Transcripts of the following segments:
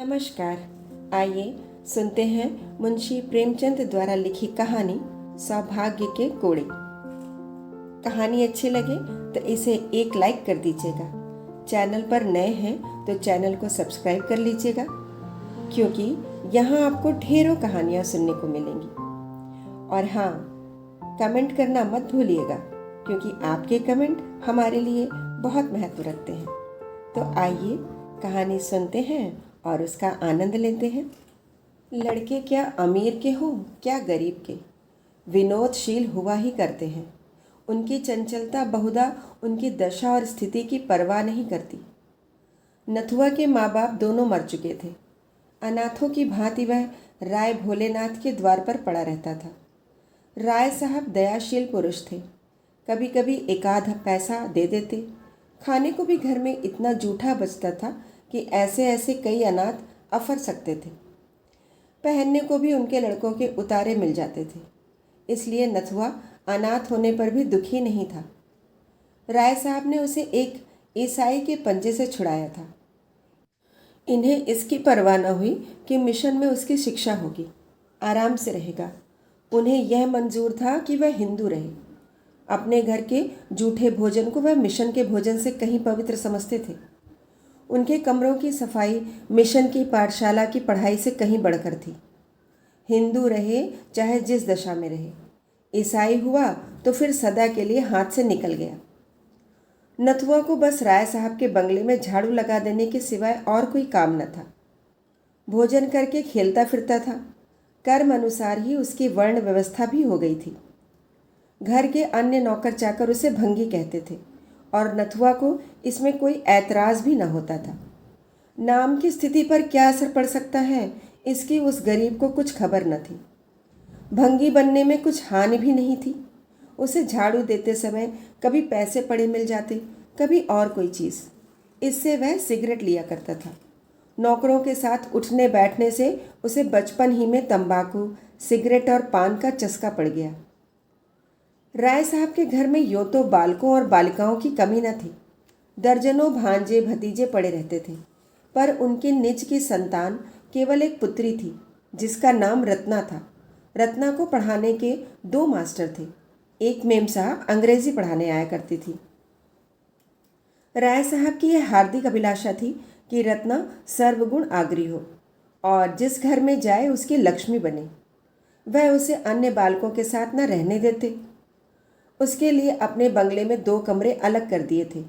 नमस्कार। आइए सुनते हैं मुंशी प्रेमचंद द्वारा लिखी कहानी सौभाग्य के कोड़े। कहानी अच्छी लगे तो इसे एक लाइक कर दीजिएगा। चैनल पर नए हैं तो चैनल को सब्सक्राइब कर लीजिएगा, क्योंकि यहाँ आपको ढेरों कहानियाँ सुनने को मिलेंगी। और हाँ, कमेंट करना मत भूलिएगा, क्योंकि आपके कमेंट हमारे लिए बहुत महत्व रखते हैं। तो आइए कहानी सुनते हैं और उसका आनंद लेते हैं। लड़के क्या अमीर के हों क्या गरीब के, विनोदशील हुआ ही करते हैं। उनकी चंचलता बहुधा उनकी दशा और स्थिति की परवाह नहीं करती। नथुआ के माँ बाप दोनों मर चुके थे। अनाथों की भांति वह राय भोलेनाथ के द्वार पर पड़ा रहता था। राय साहब दयाशील पुरुष थे। कभी कभी एकाध पैसा दे देते। खाने को भी घर में इतना जूठा बचता था कि ऐसे ऐसे कई अनाथ अफर सकते थे। पहनने को भी उनके लड़कों के उतारे मिल जाते थे। इसलिए नथुआ अनाथ होने पर भी दुखी नहीं था। राय साहब ने उसे एक ईसाई के पंजे से छुड़ाया था। इन्हें इसकी परवाह न हुई कि मिशन में उसकी शिक्षा होगी, आराम से रहेगा। उन्हें यह मंजूर था कि वह हिंदू रहे। अपने घर के जूठे भोजन को वह मिशन के भोजन से कहीं पवित्र समझते थे। उनके कमरों की सफाई मिशन की पाठशाला की पढ़ाई से कहीं बढ़कर थी। हिंदू रहे चाहे जिस दशा में रहे, ईसाई हुआ तो फिर सदा के लिए हाथ से निकल गया। नथुआ को बस राय साहब के बंगले में झाड़ू लगा देने के सिवाय और कोई काम न था। भोजन करके खेलता फिरता था। कर्म अनुसार ही उसकी वर्ण व्यवस्था भी हो गई थी। घर के अन्य नौकर चाकर उसे भंगी कहते थे और नथुआ को इसमें कोई ऐतराज़ भी न होता था। नाम की स्थिति पर क्या असर पड़ सकता है, इसकी उस गरीब को कुछ खबर न थी। भंगी बनने में कुछ हानि भी नहीं थी। उसे झाड़ू देते समय कभी पैसे पड़े मिल जाते, कभी और कोई चीज़। इससे वह सिगरेट लिया करता था। नौकरों के साथ उठने बैठने से उसे बचपन ही में तंबाकू, सिगरेट और पान का चस्का पड़ गया। राय साहब के घर में यूँ तो बालकों और बालिकाओं की कमी न थी। दर्जनों भांजे भतीजे पड़े रहते थे, पर उनके निज की संतान केवल एक पुत्री थी, जिसका नाम रत्ना था। रत्ना को पढ़ाने के 2 मास्टर थे। एक मेम साहब अंग्रेजी पढ़ाने आया करती थी। राय साहब की यह हार्दिक अभिलाषा थी कि रत्ना सर्वगुण आगरी हो और जिस घर में जाए उसकी लक्ष्मी बने। वह उसे अन्य बालकों के साथ न रहने देते। उसके लिए अपने बंगले में 2 कमरे अलग कर दिए थे,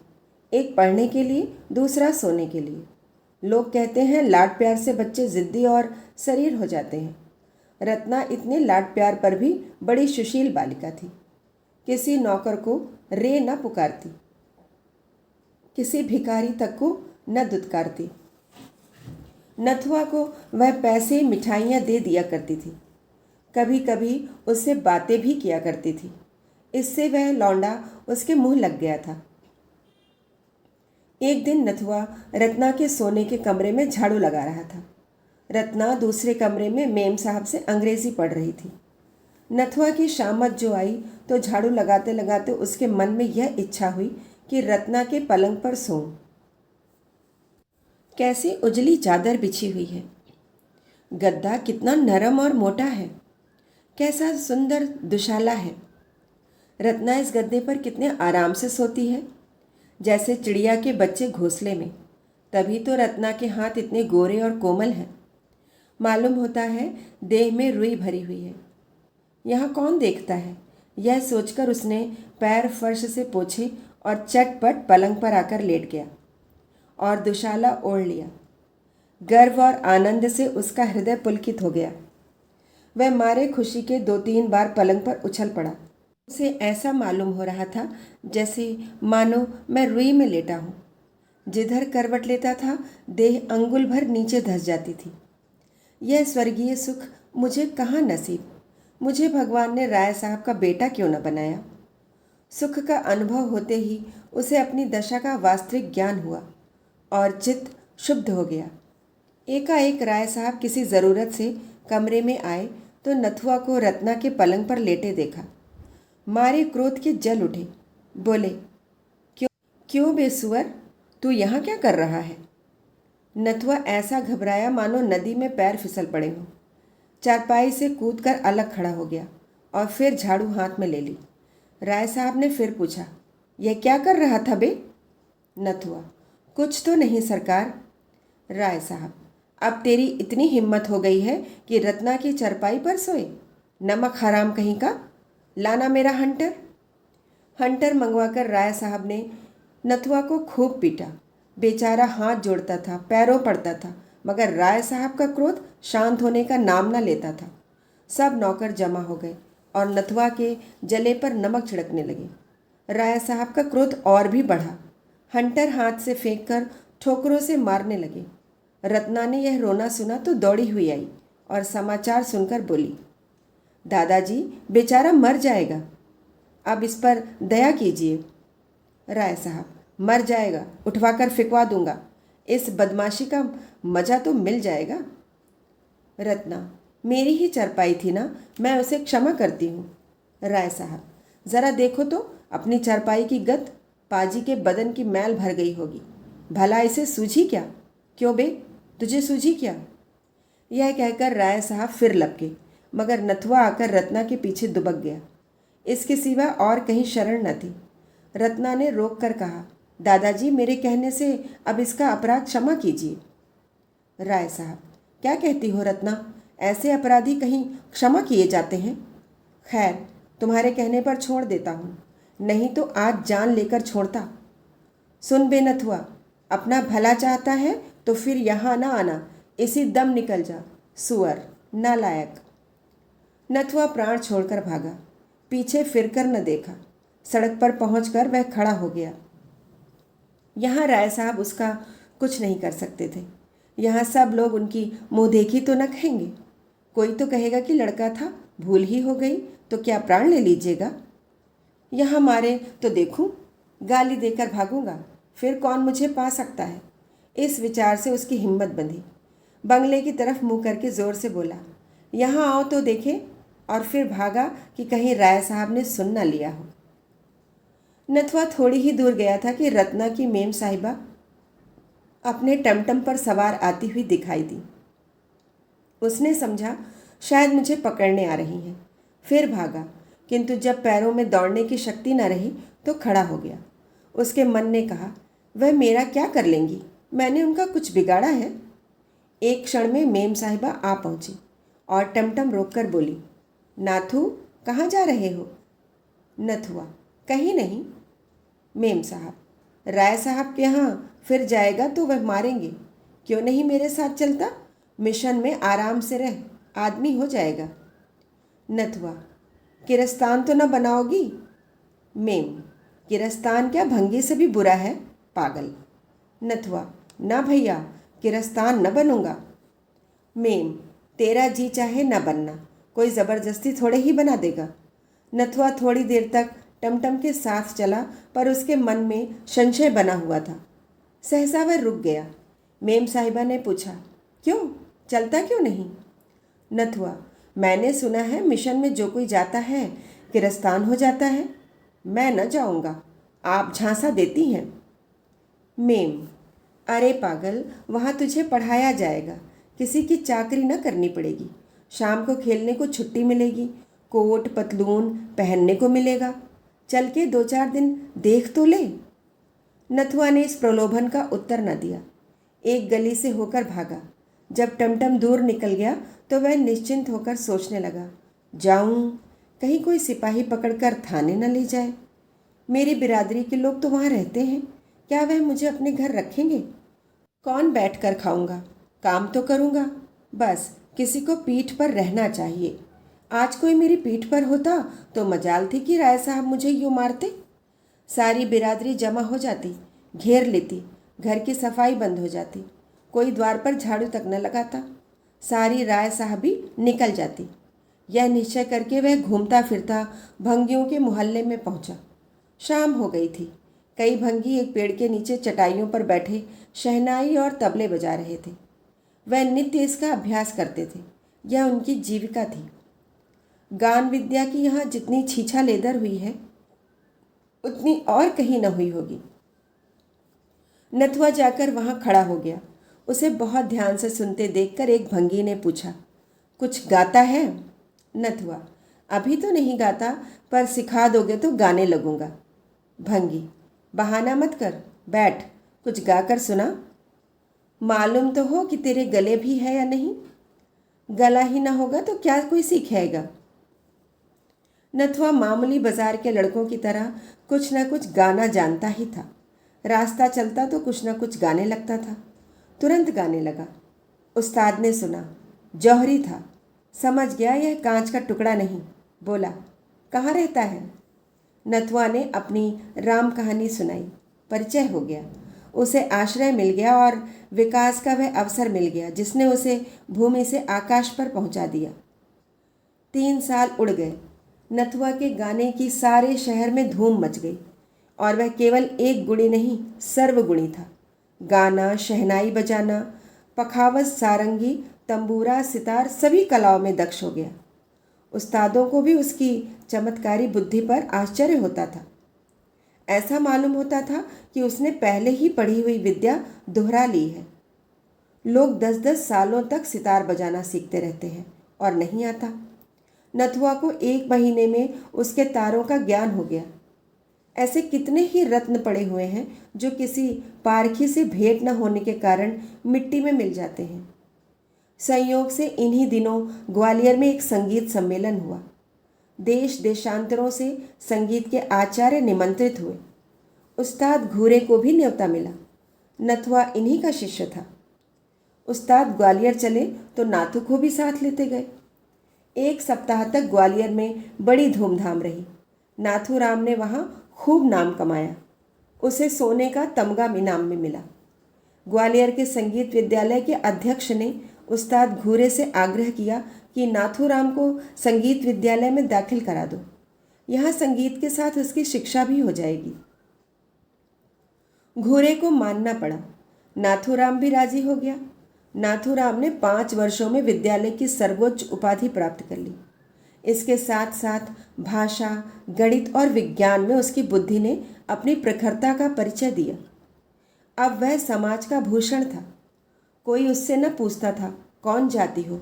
एक पढ़ने के लिए, दूसरा सोने के लिए। लोग कहते हैं लाड प्यार से बच्चे ज़िद्दी और शरीर हो जाते हैं। रत्ना इतने लाड प्यार पर भी बड़ी सुशील बालिका थी। किसी नौकर को रे न पुकारती, किसी भिखारी तक को न दुत्कारती। नथुआ को वह पैसे मिठाइयाँ दे दिया करती थी। कभी कभी उससे बातें भी किया करती थी। इससे वह लौंडा उसके मुंह लग गया था। एक दिन नथुआ रत्ना के सोने के कमरे में झाड़ू लगा रहा था। रत्ना दूसरे कमरे में मेम साहब से अंग्रेजी पढ़ रही थी। नथुआ की शामत जो आई तो झाड़ू लगाते लगाते उसके मन में यह इच्छा हुई कि रत्ना के पलंग पर सोऊं। कैसी उजली चादर बिछी हुई है, गद्दा कितना नरम और मोटा है, कैसा सुंदर दुशाला है। रत्ना इस गद्दे पर कितने आराम से सोती है, जैसे चिड़िया के बच्चे घोंसले में। तभी तो रत्ना के हाथ इतने गोरे और कोमल हैं। मालूम होता है देह में रुई भरी हुई है। यहाँ कौन देखता है, यह सोचकर उसने पैर फर्श से पोंछे और चटपट पलंग पर आकर लेट गया और दुशाला ओढ़ लिया। गर्व और आनंद से उसका हृदय पुलकित हो गया। वह मारे खुशी के 2-3 बार पलंग पर उछल पड़ा। उसे ऐसा मालूम हो रहा था जैसे मानो मैं रुई में लेटा हूँ। जिधर करवट लेता था देह अंगुल भर नीचे धंस जाती थी। यह स्वर्गीय सुख मुझे कहाँ नसीब। मुझे भगवान ने राय साहब का बेटा क्यों न बनाया। सुख का अनुभव होते ही उसे अपनी दशा का वास्तविक ज्ञान हुआ और चित्त शुद्ध हो गया। एकाएक राय साहब किसी ज़रूरत से कमरे में आए तो नथुआ को रत्ना के पलंग पर लेटे देखा। मारे क्रोध के जल उठे। बोले, क्यों क्यों बेसुअर, तू यहाँ क्या कर रहा है। नथुआ ऐसा घबराया मानो नदी में पैर फिसल पड़े हों। चारपाई से कूदकर अलग खड़ा हो गया और फिर झाड़ू हाथ में ले ली। राय साहब ने फिर पूछा, यह क्या कर रहा था बे? नथुआ, कुछ तो नहीं सरकार। राय साहब, अब तेरी इतनी हिम्मत हो गई है कि रत्ना की चरपाई पर सोए? नमक हराम कहीं का, लाना मेरा हंटर। हंटर मंगवाकर राय साहब ने नथुआ को खूब पीटा। बेचारा हाथ जोड़ता था, पैरों पड़ता था, मगर राय साहब का क्रोध शांत होने का नाम न लेता था। सब नौकर जमा हो गए और नथुआ के जले पर नमक छिड़कने लगे। राय साहब का क्रोध और भी बढ़ा। हंटर हाथ से फेंक कर ठोकरों से मारने लगे। रत्ना ने यह रोना सुना तो दौड़ी हुई आई और समाचार सुनकर बोली, दादाजी बेचारा मर जाएगा, अब इस पर दया कीजिए। राय साहब, मर जाएगा, उठवाकर फिकवा दूंगा, इस बदमाशी का मजा तो मिल जाएगा। रत्ना, मेरी ही चरपाई थी ना, मैं उसे क्षमा करती हूँ। राय साहब, ज़रा देखो तो अपनी चरपाई की गत, पाजी के बदन की मैल भर गई होगी, भला इसे सूझी क्या? क्यों बे, तुझे सूझी क्या? यह कहकर राय साहब फिर लपके, मगर नथुआ आकर रत्ना के पीछे दुबक गया। इसके सिवा और कहीं शरण न थी। रत्ना ने रोक कर कहा, दादाजी मेरे कहने से अब इसका अपराध क्षमा कीजिए। राय साहब, क्या कहती हो रत्ना, ऐसे अपराधी कहीं क्षमा किए जाते हैं? खैर, तुम्हारे कहने पर छोड़ देता हूँ, नहीं तो आज जान लेकर छोड़ता। सुन बे नथुआ, अपना भला चाहता है तो फिर यहाँ ना आना, इसी दम निकल जा, सुअर नालायक। नथुआ प्राण छोड़कर भागा, पीछे फिरकर न देखा। सड़क पर पहुंचकर वह खड़ा हो गया। यहाँ राय साहब उसका कुछ नहीं कर सकते थे। यहाँ सब लोग उनकी मुँह देखी तो न कहेंगे। कोई तो कहेगा कि लड़का था, भूल ही हो गई, तो क्या प्राण ले लीजिएगा? यहाँ मारे तो देखूं, गाली देकर भागूंगा, फिर कौन मुझे पा सकता है? इस विचार से उसकी हिम्मत बंधी। बंगले की तरफ मुँह करके ज़ोर से बोला, यहाँ आओ तो देखे, और फिर भागा कि कहीं राय साहब ने सुन न लिया हो। नथुआ थोड़ी ही दूर गया था कि रत्ना की मेम साहिबा अपने टमटम पर सवार आती हुई दिखाई दी। उसने समझा शायद मुझे पकड़ने आ रही हैं, फिर भागा, किंतु जब पैरों में दौड़ने की शक्ति न रही तो खड़ा हो गया। उसके मन ने कहा, वह मेरा क्या कर लेंगी, मैंने उनका कुछ बिगाड़ा है? एक क्षण में मेम साहिबा आ पहुंची और टमटम रोककर बोली, नाथू कहाँ जा रहे हो? नथुआ, कहीं नहीं। मेम साहब, राय साहब के यहाँ फिर जाएगा तो वह मारेंगे, क्यों नहीं मेरे साथ चलता? मिशन में आराम से रह, आदमी हो जाएगा। नथुआ, किरस्तान तो न बनाओगी? मेम, किरस्तान क्या भंगी से भी बुरा है, पागल। नथुआ, ना भैया, किरस्तान न बनूंगा। मेम, तेरा जी चाहे न बनना, कोई ज़बरदस्ती थोड़े ही बना देगा। नथुआ थोड़ी देर तक टमटम के साथ चला, पर उसके मन में संशय बना हुआ था। सहसा वह रुक गया। मेम साहिबा ने पूछा, क्यों, चलता क्यों नहीं? नथुआ, मैंने सुना है मिशन में जो कोई जाता है किरस्तान हो जाता है, मैं न जाऊंगा, आप झांसा देती हैं। मेम, अरे पागल, वहाँ तुझे पढ़ाया जाएगा, किसी की चाकरी न करनी पड़ेगी, शाम को खेलने को छुट्टी मिलेगी, कोट पतलून पहनने को मिलेगा, चल के 2-4 दिन देख तो ले। नथुआ ने इस प्रलोभन का उत्तर न दिया, एक गली से होकर भागा। जब टमटम दूर निकल गया तो वह निश्चिंत होकर सोचने लगा, जाऊं, कहीं कोई सिपाही पकड़कर थाने न ले जाए। मेरी बिरादरी के लोग तो वहाँ रहते हैं, क्या वह मुझे अपने घर रखेंगे? कौन बैठ कर खाऊंगा, काम तो करूंगा, बस किसी को पीठ पर रहना चाहिए। आज कोई मेरी पीठ पर होता तो मजाल थी कि राय साहब मुझे यूँ मारते। सारी बिरादरी जमा हो जाती, घेर लेती, घर की सफाई बंद हो जाती, कोई द्वार पर झाड़ू तक न लगाता, सारी राय साहबी निकल जाती। यह निश्चय करके वह घूमता फिरता भंगियों के मोहल्ले में पहुंचा। शाम हो गई थी। कई भंगी एक पेड़ के नीचे चटाइयों पर बैठे शहनाई और तबले बजा रहे थे। वह नित्य इसका अभ्यास करते थे, यह उनकी जीविका थी। गान विद्या की यहाँ जितनी छीछा लेदर हुई है उतनी और कहीं न हुई होगी। नथुआ जाकर वहाँ खड़ा हो गया। उसे बहुत ध्यान से सुनते देखकर एक भंगी ने पूछा, कुछ गाता है? नथुआ, अभी तो नहीं गाता, पर सिखा दोगे तो गाने लगूंगा। भंगी, बहाना मत कर, बैठ, कुछ गाकर सुना। मालूम तो हो कि तेरे गले भी है या नहीं? गला ही ना होगा तो क्या कोई सीखेगा? नथुआ मामूली बाजार के लड़कों की तरह कुछ न कुछ गाना जानता ही था। रास्ता चलता तो कुछ न कुछ गाने लगता था। तुरंत गाने लगा। उस्ताद ने सुना, जौहरी था। समझ गया यह कांच का टुकड़ा नहीं। बोला, कहाँ रहता है? नथुआ ने अपनी राम कहानी सुनाई। परिचय हो गया। उसे आश्रय मिल गया और विकास का वह अवसर मिल गया जिसने उसे भूमि से आकाश पर पहुंचा दिया। 3 साल उड़ गए। नथुआ के गाने की सारे शहर में धूम मच गई और वह केवल एक गुणी नहीं, सर्वगुणी था। गाना, शहनाई बजाना, पखावज, सारंगी, तंबूरा, सितार सभी कलाओं में दक्ष हो गया। उस्तादों को भी उसकी चमत्कारी बुद्धि पर आश्चर्य होता था। ऐसा मालूम होता था कि उसने पहले ही पढ़ी हुई विद्या दोहरा ली है। लोग 10-10 सालों तक सितार बजाना सीखते रहते हैं और नहीं आता। नथुआ को 1 महीने में उसके तारों का ज्ञान हो गया। ऐसे कितने ही रत्न पड़े हुए हैं जो किसी पारखी से भेंट न होने के कारण मिट्टी में मिल जाते हैं। संयोग से इन्हीं दिनों ग्वालियर में एक संगीत सम्मेलन हुआ। देश देशांतरों से संगीत के आचार्य निमंत्रित हुए। उस्ताद घूरे को भी न्योता मिला। नथुआ इन्हीं का शिष्य था। उस्ताद ग्वालियर चले तो नाथू को भी साथ लेते गए। 1 सप्ताह तक ग्वालियर में बड़ी धूमधाम रही। नाथूराम ने वहाँ खूब नाम कमाया। उसे सोने का तमगा इनाम में मिला। ग्वालियर के संगीत विद्यालय के अध्यक्ष ने उस्ताद घूरे से आग्रह किया कि नाथूराम को संगीत विद्यालय में दाखिल करा दो। यहाँ संगीत के साथ उसकी शिक्षा भी हो जाएगी। घूरे को मानना पड़ा। नाथूराम भी राजी हो गया। नाथूराम ने 5 वर्षों में विद्यालय की सर्वोच्च उपाधि प्राप्त कर ली। इसके साथ साथ भाषा, गणित और विज्ञान में उसकी बुद्धि ने अपनी प्रखरता का परिचय दिया। अब वह समाज का भूषण था। कोई उससे न पूछता था कौन जाति हो।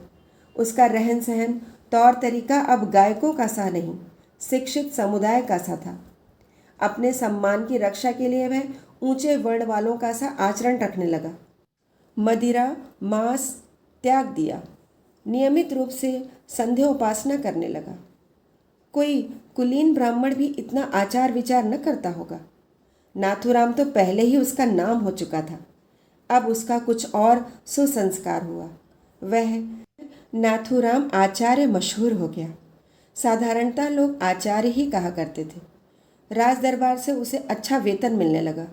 उसका रहन सहन, तौर तरीका अब गायकों का सा नहीं, शिक्षित समुदाय का सा था। अपने सम्मान की रक्षा के लिए वह ऊंचे वर्ण वालों का सा आचरण रखने लगा। मदिरा, मांस त्याग दिया। नियमित रूप से संध्या उपासना करने लगा। कोई कुलीन ब्राह्मण भी इतना आचार विचार न करता होगा। नाथूराम तो पहले ही उसका नाम हो चुका था। अब उसका कुछ और सुसंस्कार हुआ। वह नाथूराम आचार्य मशहूर हो गया। साधारणतः लोग आचार्य ही कहा करते थे। राज दरबार से उसे अच्छा वेतन मिलने लगा।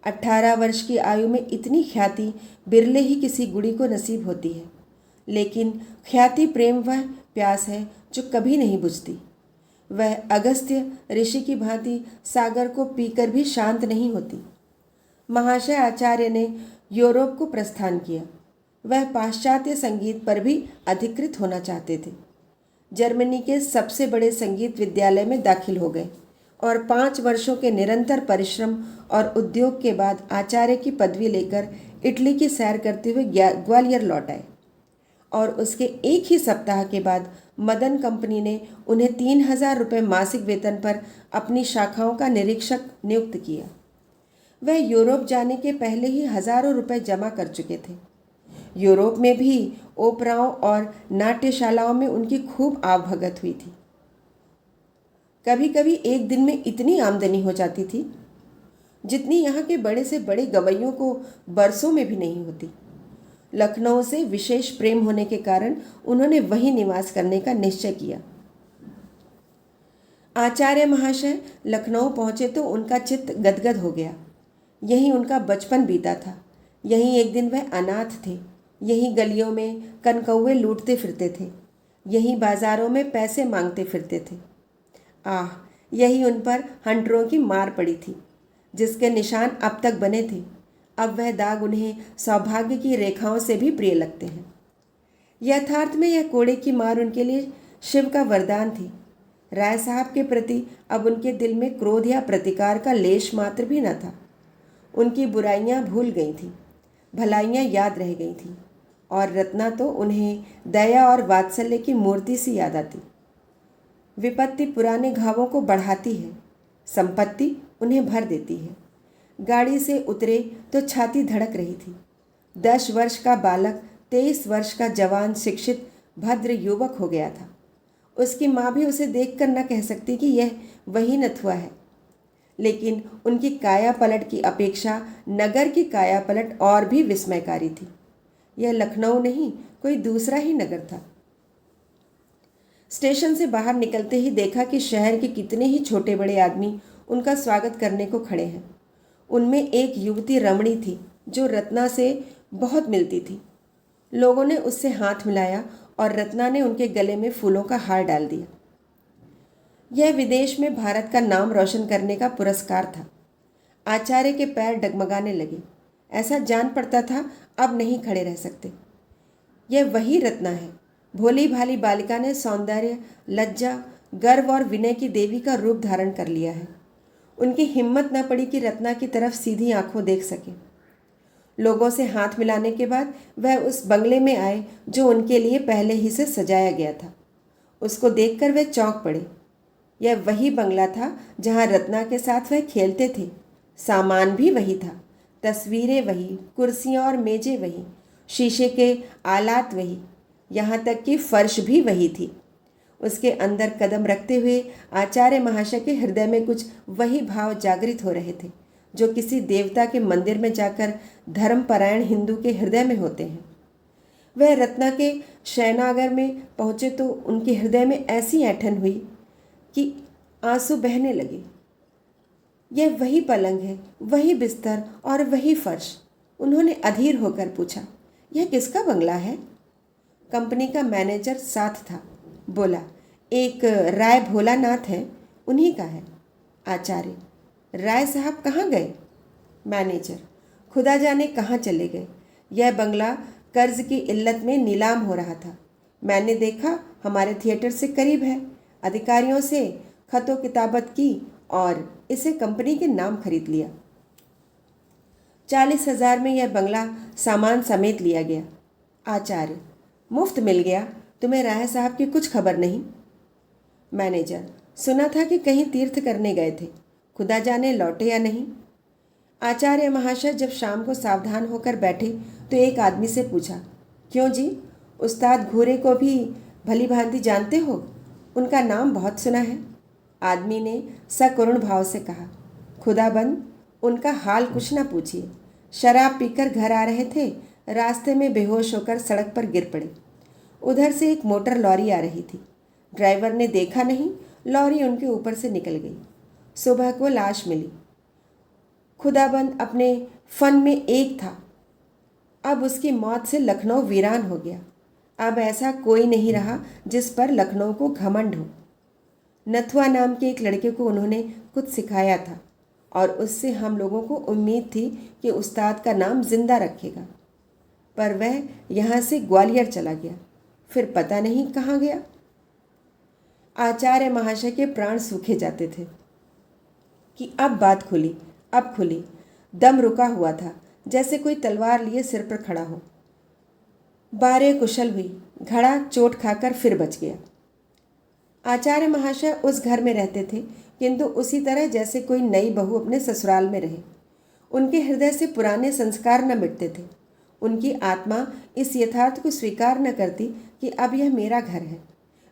18 वर्ष की आयु में इतनी ख्याति बिरले ही किसी गुड़ी को नसीब होती है। लेकिन ख्याति प्रेम वह प्यास है जो कभी नहीं बुझती। वह अगस्त्य ऋषि की भांति सागर को पीकर भी शांत नहीं होती। महाशय आचार्य ने यूरोप को प्रस्थान किया। वह पाश्चात्य संगीत पर भी अधिकृत होना चाहते थे। जर्मनी के सबसे बड़े संगीत विद्यालय में दाखिल हो गए और 5 वर्षों के निरंतर परिश्रम और उद्योग के बाद आचार्य की पदवी लेकर इटली की सैर करते हुए ग्वालियर लौट आए। और उसके 1 ही सप्ताह के बाद मदन कंपनी ने उन्हें 3000 रुपये मासिक वेतन पर अपनी शाखाओं का निरीक्षक नियुक्त किया। वह यूरोप जाने के पहले ही हजारों रुपए जमा कर चुके थे। यूरोप में भी ओपराओं और नाट्यशालाओं में उनकी खूब आवभगत हुई थी। कभी कभी एक दिन में इतनी आमदनी हो जाती थी जितनी यहाँ के बड़े से बड़े गवैयों को बरसों में भी नहीं होती। लखनऊ से विशेष प्रेम होने के कारण उन्होंने वहीं निवास करने का निश्चय किया। आचार्य महाशय लखनऊ पहुँचे तो उनका चित्त गदगद हो गया। यहीं उनका बचपन बीता था। यहीं एक दिन वह अनाथ थे। यहीं गलियों में कनकौवे लूटते फिरते थे। यहीं बाजारों में पैसे मांगते फिरते थे। आह, यही उन पर हंटरों की मार पड़ी थी जिसके निशान अब तक बने थे। अब वह दाग उन्हें सौभाग्य की रेखाओं से भी प्रिय लगते हैं। यथार्थ में यह कोड़े की मार उनके लिए शिव का वरदान थी। राय साहब के प्रति अब उनके दिल में क्रोध या प्रतिकार का लेश मात्र भी न था। उनकी बुराइयां भूल गई थी। भलाइयाँ याद रह गई थीं और रत्ना तो उन्हें दया और वात्सल्य की मूर्ति सी याद आती। विपत्ति पुराने घावों को बढ़ाती है, संपत्ति उन्हें भर देती है। गाड़ी से उतरे तो छाती धड़क रही थी। 10 वर्ष का बालक 23 वर्ष का जवान शिक्षित भद्र युवक हो गया था। उसकी माँ भी उसे देखकर न कह सकती कि यह वही नथुआ है, लेकिन उनकी काया पलट की अपेक्षा नगर की काया पलट और भी विस्मयकारी थी। यह लखनऊ नहीं, कोई दूसरा ही नगर था। स्टेशन से बाहर निकलते ही देखा कि शहर के कितने ही छोटे बड़े आदमी उनका स्वागत करने को खड़े हैं। उनमें एक युवती रमणी थी जो रत्ना से बहुत मिलती थी। लोगों ने उससे हाथ मिलाया और रत्ना ने उनके गले में फूलों का हार डाल दिया। यह विदेश में भारत का नाम रोशन करने का पुरस्कार था। आचार्य के पैर डगमगाने लगे। ऐसा जान पड़ता था अब नहीं खड़े रह सकते। यह वही रत्ना है। भोली भाली बालिका ने सौंदर्य, लज्जा, गर्व और विनय की देवी का रूप धारण कर लिया है। उनकी हिम्मत न पड़ी कि रत्ना की तरफ सीधी आंखों देख सके। लोगों से हाथ मिलाने के बाद वह उस बंगले में आए जो उनके लिए पहले ही से सजाया गया था। उसको देखकर वे चौंक पड़े। यह वही बंगला था जहां रत्ना के साथ वह खेलते थे। सामान भी वही था, तस्वीरें वही, कुर्सियां और मेजें वही, शीशे के आलात वही, यहाँ तक कि फर्श भी वही थी। उसके अंदर कदम रखते हुए आचार्य महाशय के हृदय में कुछ वही भाव जागृत हो रहे थे जो किसी देवता के मंदिर में जाकर धर्मपरायण हिंदू के हृदय में होते हैं। वह रत्ना के शयनागार में पहुँचे तो उनके हृदय में ऐसी ऐंठन हुई कि आंसू बहने लगे। यह वही पलंग है, वही बिस्तर और वही फर्श। उन्होंने अधीर होकर पूछा, यह किसका बंगला है? कंपनी का मैनेजर साथ था। बोला, एक राय भोलानाथ है, उन्हीं का है। आचार्य, राय साहब कहाँ गए? मैनेजर, खुदा जाने कहाँ चले गए। यह बंगला कर्ज की इल्लत में नीलाम हो रहा था। मैंने देखा हमारे थिएटर से करीब है। अधिकारियों से खतो किताबत की और इसे कंपनी के नाम खरीद लिया। 40,000 में यह बंगला सामान समेत लिया गया। आचार्य, मुफ्त मिल गया? तुम्हें राय साहब की कुछ खबर नहीं? मैनेजर, सुना था कि कहीं तीर्थ करने गए थे, खुदा जाने लौटे या नहीं। आचार्य महाशय जब शाम को सावधान होकर बैठे तो एक आदमी से पूछा, क्यों जी, उस्ताद घूरे को भी भली भांति जानते हो? उनका नाम बहुत सुना है। आदमी ने सकरुण भाव से कहा, खुदाबंद, उनका हाल कुछ न पूछिए। शराब पीकर घर आ रहे थे, रास्ते में बेहोश होकर सड़क पर गिर पड़े। उधर से एक मोटर लॉरी आ रही थी। ड्राइवर ने देखा नहीं, लॉरी उनके ऊपर से निकल गई। सुबह को लाश मिली। खुदाबंद अपने फन में एक था। अब उसकी मौत से लखनऊ वीरान हो गया। अब ऐसा कोई नहीं रहा जिस पर लखनऊ को घमंड हो। नथुआ नाम के एक लड़के को उन्होंने कुछ सिखाया था और उससे हम लोगों को उम्मीद थी कि उस्ताद का नाम जिंदा रखेगा, पर वह यहाँ से ग्वालियर चला गया, फिर पता नहीं कहाँ गया। आचार्य महाशय के प्राण सूखे जाते थे कि अब बात खुली, अब खुली। दम रुका हुआ था, जैसे कोई तलवार लिए सिर पर खड़ा हो। बारें कुशल हुई, घड़ा चोट खाकर फिर बच गया। आचार्य महाशय उस घर में रहते थे, किंतु उसी तरह जैसे कोई नई बहू अपने ससुराल में रहे। उनके हृदय से पुराने संस्कार न मिटते थे। उनकी आत्मा इस यथार्थ को स्वीकार न करती कि अब यह मेरा घर है।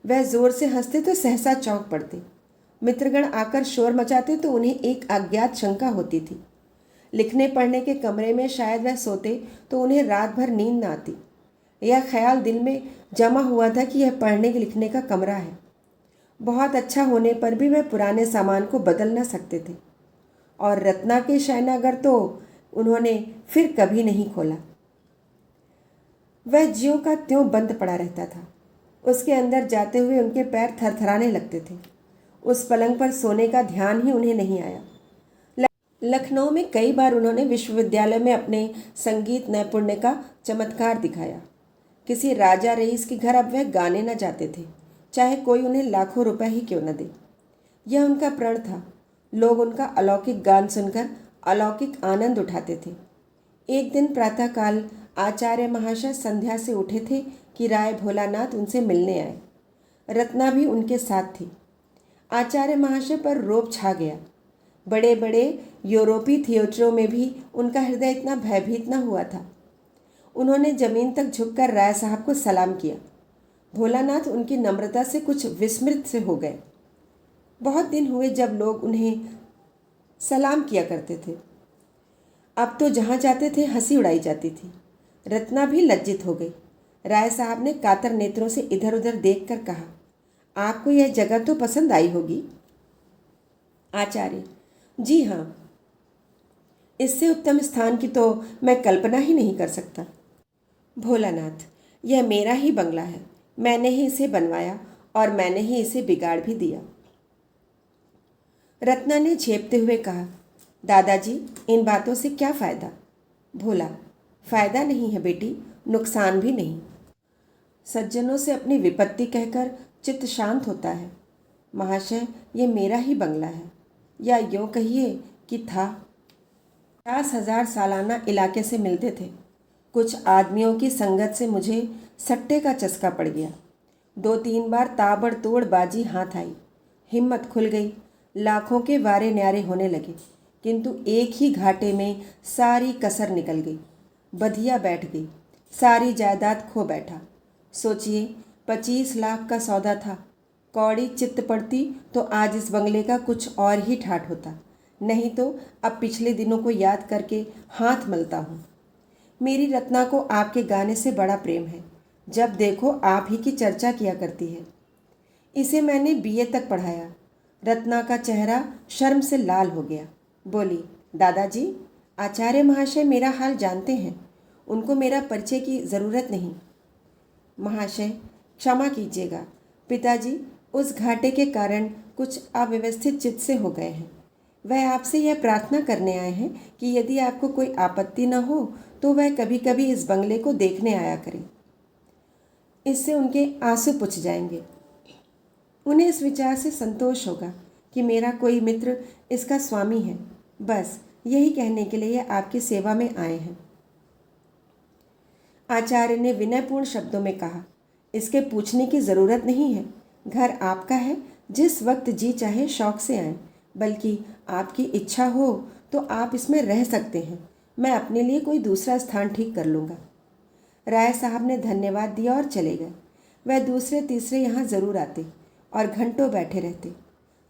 वह जोर से हंसते तो सहसा चौंक पड़ते। मित्रगण आकर शोर मचाते तो उन्हें एक अज्ञात शंका होती थी। लिखने पढ़ने के कमरे में शायद वह सोते तो उन्हें रात भर नींद न आती। यह ख्याल दिल में जमा हुआ था कि यह पढ़ने लिखने का कमरा है। बहुत अच्छा होने पर भी वह पुराने सामान को बदल न सकते थे। और रत्ना के शयनागार तो उन्होंने फिर कभी नहीं खोला। वह ज्यों का त्यों बंद पड़ा रहता था। उसके अंदर जाते हुए उनके पैर थरथराने लगते थे। उस पलंग पर सोने का ध्यान ही उन्हें नहीं आया। लखनऊ में कई बार उन्होंने विश्वविद्यालय में अपने संगीत नैपुण्य का चमत्कार दिखाया। किसी राजा रईस के घर अब वह गाने न जाते थे, चाहे कोई उन्हें लाखों रुपए ही क्यों न दे। यह उनका प्रण था। लोग उनका अलौकिक गान सुनकर अलौकिक आनंद उठाते थे। एक दिन प्रातःकाल आचार्य महाशय संध्या से उठे थे कि राय भोलानाथ उनसे मिलने आए। रत्ना भी उनके साथ थी। आचार्य महाशय पर रोब छा गया। बड़े बड़े यूरोपीय थिएटरों में भी उनका हृदय इतना भयभीत न हुआ था। उन्होंने जमीन तक झुककर राय साहब को सलाम किया। भोलानाथ उनकी नम्रता से कुछ विस्मृत से हो गए। बहुत दिन हुए जब लोग उन्हें सलाम किया करते थे। अब तो जहाँ जाते थे हंसी उड़ाई जाती थी। रत्ना भी लज्जित हो गई। राय साहब ने कातर नेत्रों से इधर उधर देखकर कहा, आपको यह जगह तो पसंद आई होगी। आचार्य, जी हाँ, इससे उत्तम स्थान की तो मैं कल्पना ही नहीं कर सकता। भोलानाथ, यह मेरा ही बंगला है। मैंने ही इसे बनवाया और मैंने ही इसे बिगाड़ भी दिया। रत्ना ने झेपते हुए कहा, दादाजी, इन बातों से क्या फ़ायदा। भोला, फ़ायदा नहीं है बेटी, नुकसान भी नहीं। सज्जनों से अपनी विपत्ति कहकर चित्त शांत होता है। महाशय, ये मेरा ही बंगला है, या यूँ कहिए कि था। 50,000 सालाना इलाके से मिलते थे। कुछ आदमियों की संगत से मुझे सट्टे का चस्का पड़ गया। 2-3 बार ताबड़तोड़ बाजी हाथ आई। हिम्मत खुल गई। लाखों के वारे न्यारे होने लगे, किंतु एक ही घाटे में सारी कसर निकल गई। बधिया बैठ गई। सारी जायदाद खो बैठा। सोचिए, 25 लाख का सौदा था। कौड़ी चित्त पड़ती तो आज इस बंगले का कुछ और ही ठाठ होता। नहीं तो अब पिछले दिनों को याद करके हाथ मलता हूँ। मेरी रत्ना को आपके गाने से बड़ा प्रेम है। जब देखो आप ही की चर्चा किया करती है। इसे मैंने बीए तक पढ़ाया। रत्ना का चेहरा शर्म से लाल हो गया। बोली, दादाजी, आचार्य महाशय मेरा हाल जानते हैं। उनको मेरा परिचय की ज़रूरत नहीं। महाशय, क्षमा कीजिएगा। पिताजी उस घाटे के कारण कुछ अव्यवस्थित चित्त से हो गए हैं। वह आपसे यह प्रार्थना करने आए हैं कि यदि आपको कोई आपत्ति न हो तो वह कभी कभी इस बंगले को देखने आया करें। इससे उनके आंसू पुछ जाएंगे। उन्हें इस विचार से संतोष होगा कि मेरा कोई मित्र इसका स्वामी है। बस यही कहने के लिए आपकी सेवा में आए हैं। आचार्य ने विनयपूर्ण शब्दों में कहा, इसके पूछने की ज़रूरत नहीं है। घर आपका है। जिस वक्त जी चाहे शौक से आएं। बल्कि आपकी इच्छा हो तो आप इसमें रह सकते हैं। मैं अपने लिए कोई दूसरा स्थान ठीक कर लूँगा। राय साहब ने धन्यवाद दिया और चले गए। वह दूसरे तीसरे यहाँ ज़रूर आते और घंटों बैठे रहते।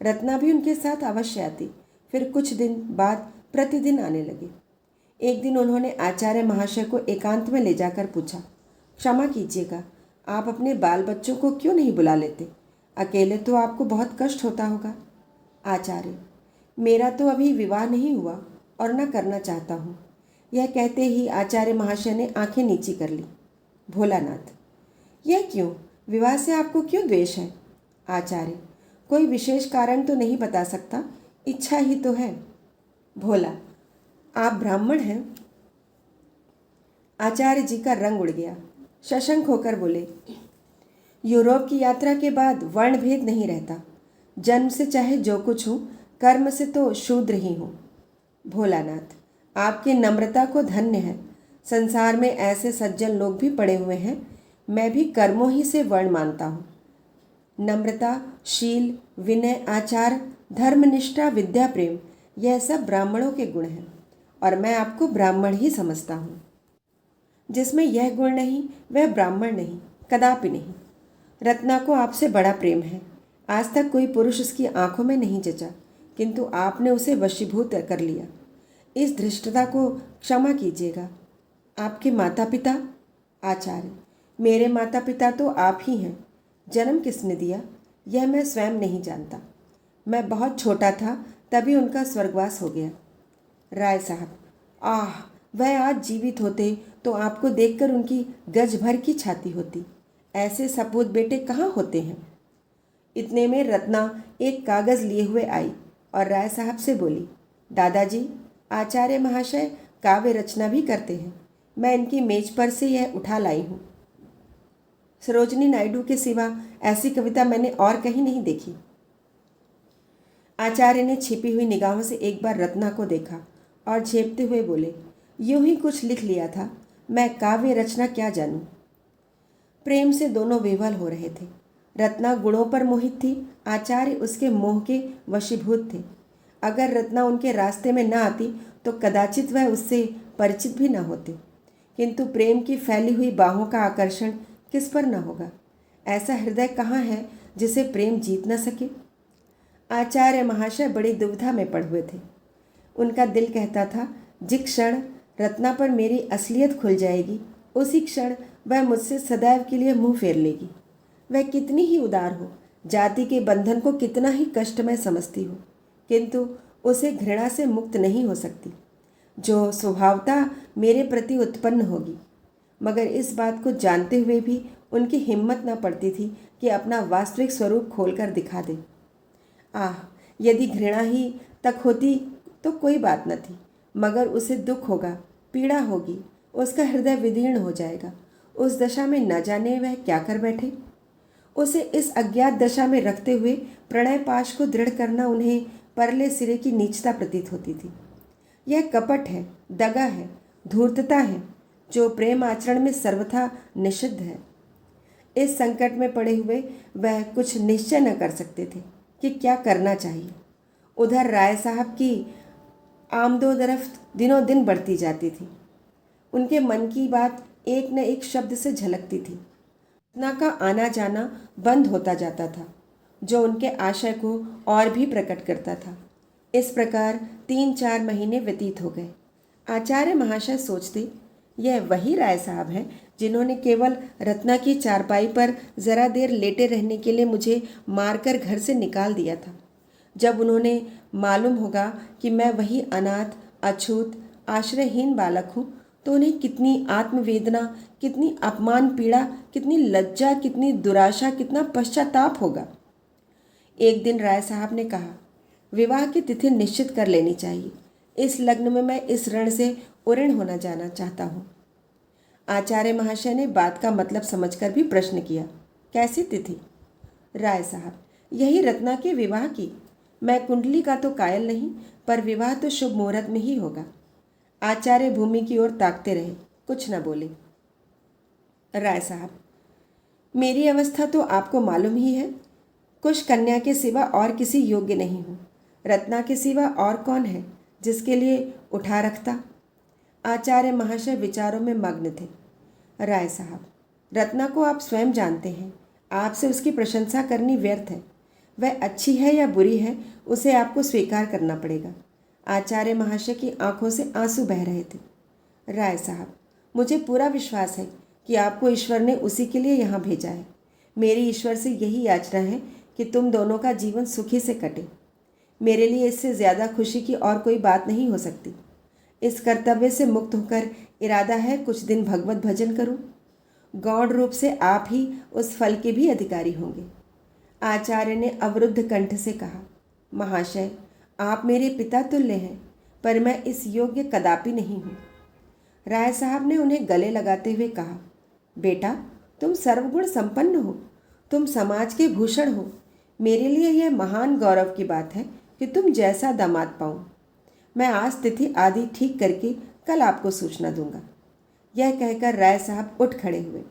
रत्ना भी उनके साथ अवश्य आती। फिर कुछ दिन बाद प्रतिदिन आने लगे। एक दिन उन्होंने आचार्य महाशय को एकांत में ले जाकर पूछा, क्षमा कीजिएगा, आप अपने बाल बच्चों को क्यों नहीं बुला लेते? अकेले तो आपको बहुत कष्ट होता होगा। आचार्य, मेरा तो अभी विवाह नहीं हुआ और न करना चाहता हूँ। यह कहते ही आचार्य महाशय ने आंखें नीची कर ली। भोलानाथ, यह क्यों? विवाह से आपको क्यों द्वेष है? आचार्य, कोई विशेष कारण तो नहीं बता सकता, इच्छा ही तो है। भोला, आप ब्राह्मण हैं? आचार्य जी का रंग उड़ गया। शशंक होकर बोले, यूरोप की यात्रा के बाद वर्ण भेद नहीं रहता। जन्म से चाहे जो कुछ हूँ, कर्म से तो शूद्र ही हूँ। भोलानाथ, आपकी नम्रता को धन्य है। संसार में ऐसे सज्जन लोग भी पड़े हुए हैं। मैं भी कर्मों ही से वर्ण मानता हूँ। नम्रता, शील, विनय, आचार, धर्मनिष्ठा, विद्या, प्रेम, यह सब ब्राह्मणों के गुण हैं और मैं आपको ब्राह्मण ही समझता हूँ। जिसमें यह गुण नहीं वह ब्राह्मण नहीं, कदापि नहीं। रत्ना को आपसे बड़ा प्रेम है। आज तक कोई पुरुष उसकी आंखों में नहीं जचा, किंतु आपने उसे वशीभूत कर लिया। इस धृष्टता को क्षमा कीजिएगा। आपके माता पिता? आचार्य, मेरे माता पिता तो आप ही हैं। जन्म किसने दिया यह मैं स्वयं नहीं जानता। मैं बहुत छोटा था तभी उनका स्वर्गवास हो गया। राय साहब, आह, वह आज जीवित होते तो आपको देखकर उनकी गज भर की छाती होती। ऐसे सपूत बेटे कहाँ होते हैं। इतने में रत्ना एक कागज़ लिए हुए आई और राय साहब से बोली, दादाजी, आचार्य महाशय काव्य रचना भी करते हैं। मैं इनकी मेज पर से यह उठा लाई हूँ। सरोजनी नायडू के सिवा ऐसी कविता मैंने और कहीं नहीं देखी। आचार्य ने छिपी हुई निगाहों से एक बार रत्ना को देखा और झेपते हुए बोले, यूं ही कुछ लिख लिया था, मैं काव्य रचना क्या जानूं। प्रेम से दोनों विवल हो रहे थे। रत्ना गुणों पर मोहित थी, आचार्य उसके मोह के वशीभूत थे। अगर रत्ना उनके रास्ते में न आती तो कदाचित वह उससे परिचित भी न होते। किंतु प्रेम की फैली हुई बाहों का आकर्षण किस पर न होगा। ऐसा हृदय कहाँ है जिसे प्रेम जीत न सके। आचार्य महाशय बड़ी दुविधा में पड़ हुए थे। उनका दिल कहता था, जिस क्षण रत्ना पर मेरी असलियत खुल जाएगी उसी क्षण वह मुझसे सदैव के लिए मुंह फेर लेगी। वह कितनी ही उदार हो, जाति के बंधन को कितना ही कष्टमय समझती हो, किंतु उसे घृणा से मुक्त नहीं हो सकती, जो स्वभावतः मेरे प्रति उत्पन्न होगी। मगर इस बात को जानते हुए भी उनकी हिम्मत न पड़ती थी कि अपना वास्तविक स्वरूप खोलकर दिखा दे। आह, यदि घृणा ही तक होती तो कोई बात न थी, मगर उसे दुख होगा, पीड़ा होगी, उसका हृदय विदीर्ण हो जाएगा। उस दशा में न जाने वह क्या कर बैठे। उसे इस अज्ञात दशा में रखते हुए प्रणय पाश को दृढ़ करना उन्हें परले सिरे की नीचता प्रतीत होती थी। यह कपट है, दगा है, धूर्तता है, जो प्रेम आचरण में सर्वथा निषिद्ध है। इस संकट में पड़े हुए वह कुछ निश्चय न कर सकते थे कि क्या करना चाहिए। उधर राय साहब की आमदोरफ्त दिनों दिन बढ़ती जाती थी। उनके मन की बात एक न एक शब्द से झलकती थी। रत्ना का आना जाना बंद होता जाता था, जो उनके आशय को और भी प्रकट करता था। इस प्रकार 3-4 महीने व्यतीत हो गए। आचार्य महाशय सोचते, यह वही राय साहब हैं जिन्होंने केवल रत्ना की चारपाई पर ज़रा देर लेटे रहने के लिए मुझे मारकर घर से निकाल दिया था। जब उन्होंने मालूम होगा कि मैं वही अनाथ, अछूत, आश्रयहीन बालक हूँ, तो उन्हें कितनी आत्मवेदना, कितनी अपमान पीड़ा, कितनी लज्जा, कितनी दुराशा, कितना पश्चाताप होगा। एक दिन राय साहब ने कहा, विवाह की तिथि निश्चित कर लेनी चाहिए। इस लग्न में मैं इस ऋण से उऋण होना जाना चाहता हूँ। आचार्य महाशय ने बात का मतलब समझकर भी प्रश्न किया, कैसी तिथि? राय साहब, यही रत्ना के विवाह की। मैं कुंडली का तो कायल नहीं, पर विवाह तो शुभ मुहूर्त में ही होगा। आचार्य भूमि की ओर ताकते रहे, कुछ न बोले। राय साहब, मेरी अवस्था तो आपको मालूम ही है। कुश कन्या के सिवा और किसी योग्य नहीं हूँ। रत्ना के सिवा और कौन है जिसके लिए उठा रखता। आचार्य महाशय विचारों में मग्न थे। राय साहब, रत्ना को आप स्वयं जानते हैं, आपसे उसकी प्रशंसा करनी व्यर्थ है। वह अच्छी है या बुरी है, उसे आपको स्वीकार करना पड़ेगा। आचार्य महाशय की आंखों से आंसू बह रहे थे। राय साहब, मुझे पूरा विश्वास है कि आपको ईश्वर ने उसी के लिए यहाँ भेजा है। मेरी ईश्वर से यही याचना है कि तुम दोनों का जीवन सुखी से कटे। मेरे लिए इससे ज़्यादा खुशी की और कोई बात नहीं हो सकती। इस कर्तव्य से मुक्त होकर इरादा है कुछ दिन भगवत भजन करूं। गौण रूप से आप ही उस फल के भी अधिकारी होंगे। आचार्य ने अवरुद्ध कंठ से कहा, महाशय, आप मेरे पिता तुल्य हैं, पर मैं इस योग्य कदापि नहीं हूँ। राय साहब ने उन्हें गले लगाते हुए कहा, बेटा, तुम सर्वगुण संपन्न हो, तुम समाज के भूषण हो। मेरे लिए यह महान गौरव की बात है कि तुम जैसा दामाद पाऊँ। मैं आज तिथि आदि ठीक करके कल आपको सूचना दूंगा। यह कहकर राय साहब उठ खड़े हुए।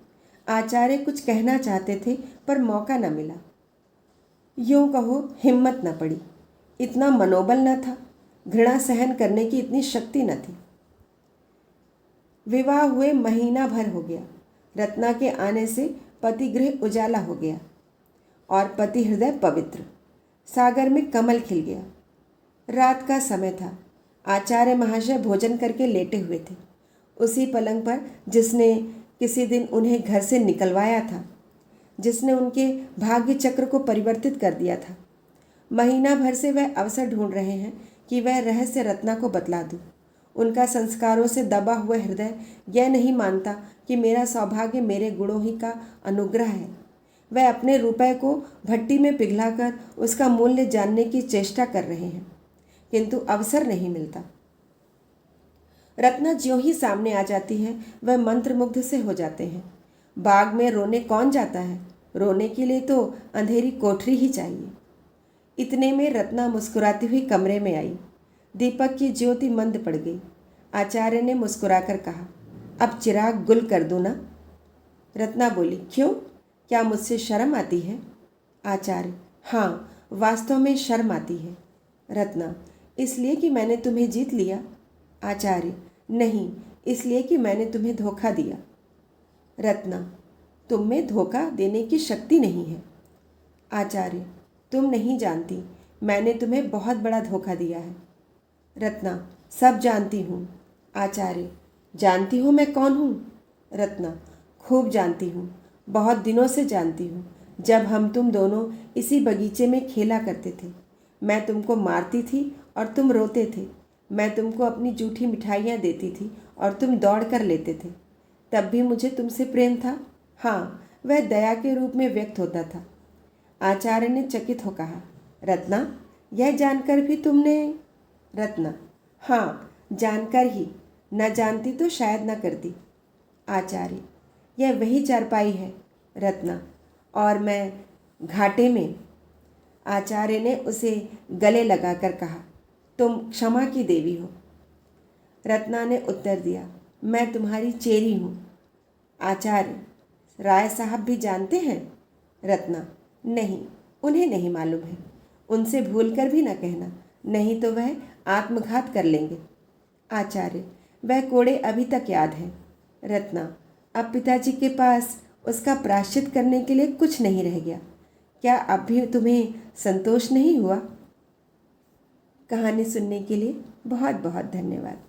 आचार्य कुछ कहना चाहते थे, पर मौका न मिला। यूं कहो, हिम्मत न पड़ी, इतना मनोबल न था, घृणा सहन करने की इतनी शक्ति न थी। विवाह हुए महीना भर हो गया। रत्ना के आने से पति गृह उजाला हो गया और पति हृदय पवित्र। सागर में कमल खिल गया। रात का समय था। आचार्य महाशय भोजन करके लेटे हुए थे, उसी पलंग पर जिसने किसी दिन उन्हें घर से निकलवाया था, जिसने उनके भाग्य चक्र को परिवर्तित कर दिया था। महीना भर से वह अवसर ढूंढ रहे हैं कि वह रहस्य रत्ना को बतला दूं। उनका संस्कारों से दबा हुआ हृदय यह नहीं मानता कि मेरा सौभाग्य मेरे गुणों ही का अनुग्रह है। वह अपने रुपए को भट्टी में पिघलाकर उसका मूल्य जानने की चेष्टा कर रहे हैं, किंतु अवसर नहीं मिलता। रत्ना ज्यों ही सामने आ जाती है, वह मंत्रमुग्ध से हो जाते हैं। बाग में रोने कौन जाता है? रोने के लिए तो अंधेरी कोठरी ही चाहिए। इतने में रत्ना मुस्कुराती हुई कमरे में आई। दीपक की ज्योति मंद पड़ गई। आचार्य ने मुस्कुराकर कहा। अब चिराग गुल कर दूँ ना? रत्ना बोली, क्यों, क्या मुझसे शर्म आती है? आचार्य, हाँ, वास्तव में शर्म आती है। रत्ना, इसलिए कि मैंने तुम्हें जीत लिया? आचार्य, नहीं, इसलिए कि मैंने तुम्हें धोखा दिया। रत्ना, तुम में धोखा देने की शक्ति नहीं है। आचार्य, तुम नहीं जानती, मैंने तुम्हें बहुत बड़ा धोखा दिया है। रत्ना, सब जानती हूँ। आचार्य, जानती हो मैं कौन हूँ? रत्ना, खूब जानती हूँ, बहुत दिनों से जानती हूँ। जब हम तुम दोनों इसी बगीचे में खेला करते थे, मैं तुमको मारती थी और तुम रोते थे। मैं तुमको अपनी जूठी मिठाइयाँ देती थी और तुम दौड़ कर लेते थे। तब भी मुझे तुमसे प्रेम था। हाँ, वह दया के रूप में व्यक्त होता था। आचार्य ने चकित हो कहा। रत्ना, यह जानकर भी तुमने? रत्ना, हाँ, जानकर ही, न जानती तो शायद न करती। आचार्य, यह वही चारपाई है। रत्ना, और मैं घाटे में? आचार्य ने उसे गले लगाकर कहा, तुम क्षमा की देवी हो। रत्ना ने उत्तर दिया, मैं तुम्हारी चेरी हूँ। आचार्य, राय साहब भी जानते हैं? रत्ना, नहीं, उन्हें नहीं मालूम है। उनसे भूल कर भी न कहना, नहीं तो वह आत्मघात कर लेंगे। आचार्य, वह कोड़े अभी तक याद हैं। रत्ना, अब पिताजी के पास उसका प्रायश्चित करने के लिए कुछ नहीं रह गया। क्या अब भी तुम्हें संतोष नहीं हुआ? कहानी सुनने के लिए बहुत बहुत धन्यवाद।